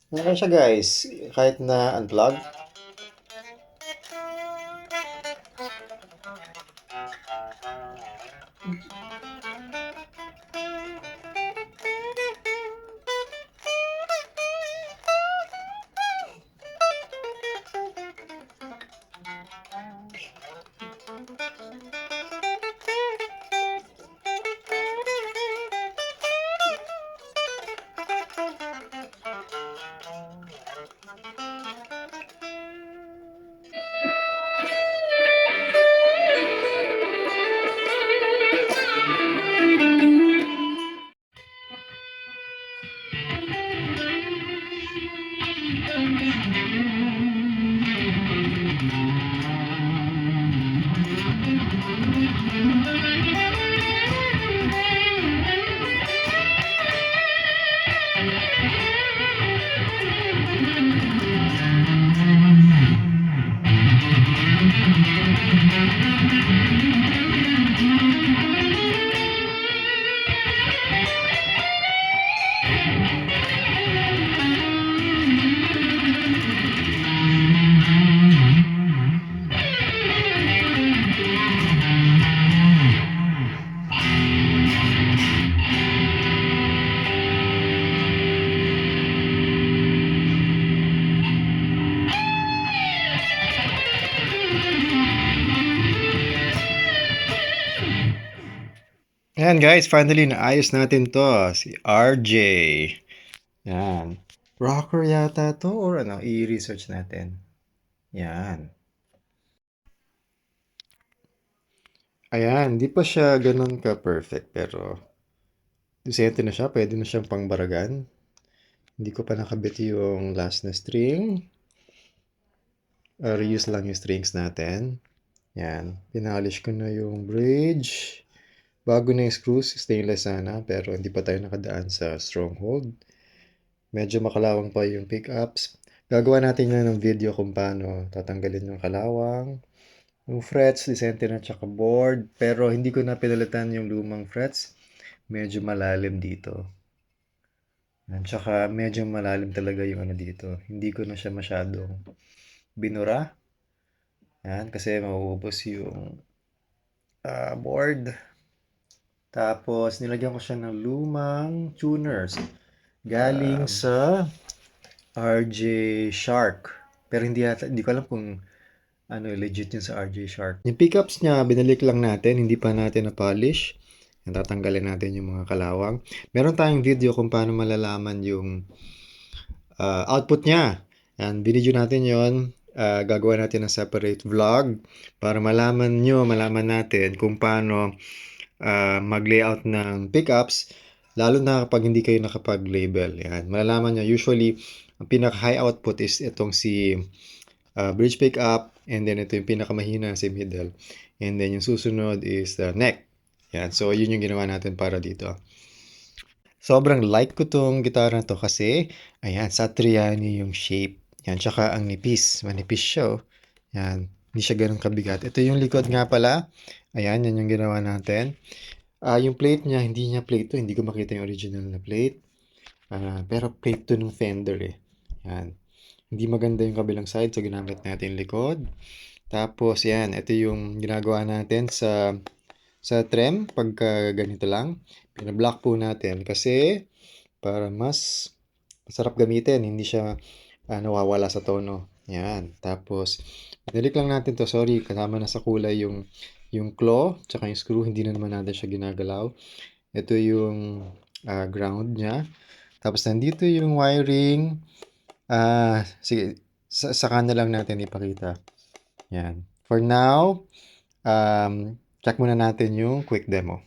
Meron siya guys, kahit na unplug. Ayan guys, finally naayos natin to. Si RJ. Yan. Rocker yata to or ano, i-research natin. Yan. Ayan, di pa siya ganun ka-perfect pero decente na siya. Pwede na siyang pangbaragan. Hindi ko pa nakabit yung last na string. Reuse lang yung strings natin. Yan. Pinalish ko na yung bridge. Bago na yung screws, stainless sana, pero hindi pa tayo nakadaan sa stronghold. Medyo makalawang pa yung pickups. Gagawa natin na ng video kung paano tatanggalin yung kalawang. Yung frets, decente na tsaka board. Pero hindi ko na pinalitan yung lumang frets. Medyo malalim dito. At tsaka medyo malalim talaga yung ano dito. Hindi ko na siya masyadong binura. Yan, kasi mauubos yung board. Tapos, nilagyan ko siya ng lumang tuners. Galing sa RJ Shark. Pero hindi ko alam kung ano, legit yun sa RJ Shark. Yung pickups niya, binalik lang natin. Hindi pa natin na-polish. Tatanggalin natin yung mga kalawang. Meron tayong video kung paano malalaman yung output niya. And video natin yon. Gagawa natin ng separate vlog para malaman natin kung paano mag-layout ng pickups, lalo na kapag hindi kayo nakapag-label. Yan. Malalaman nyo, usually, ang pinaka-high output is itong si bridge pickup, and then ito yung pinakamahina si middle. And then yung susunod is the neck. Yan. So, yun yung ginawa natin para dito. Sobrang like ko tong gitara na to kasi, ayan, Satriani yung shape. Yan, tsaka ang nipis. Manipis siya, oh. Yan. Hindi siya ganun kabigat. Ito yung likod nga pala. Ayan, yan yung ginawa natin. Yung plate niya, hindi niya plate to. Hindi ko makita yung original na plate. Pero plate to ng Fender eh. Yan. Hindi maganda yung kabilang side, so ginamit natin yung likod. Tapos, yan. Ito yung ginagawa natin sa trem, pagka ganito lang. Pinablock po natin kasi para mas masarap gamitin. Hindi siya nawawala sa tono. Yan. Tapos, pinalik lang natin to. Sorry, kasama na sa kulay yung claw, tsaka yung screw, hindi na naman natin siya ginagalaw. Ito yung ground niya. Tapos nandito yung wiring. Sige, saka na lang natin ipakita. Yan. For now, check muna natin yung quick demo.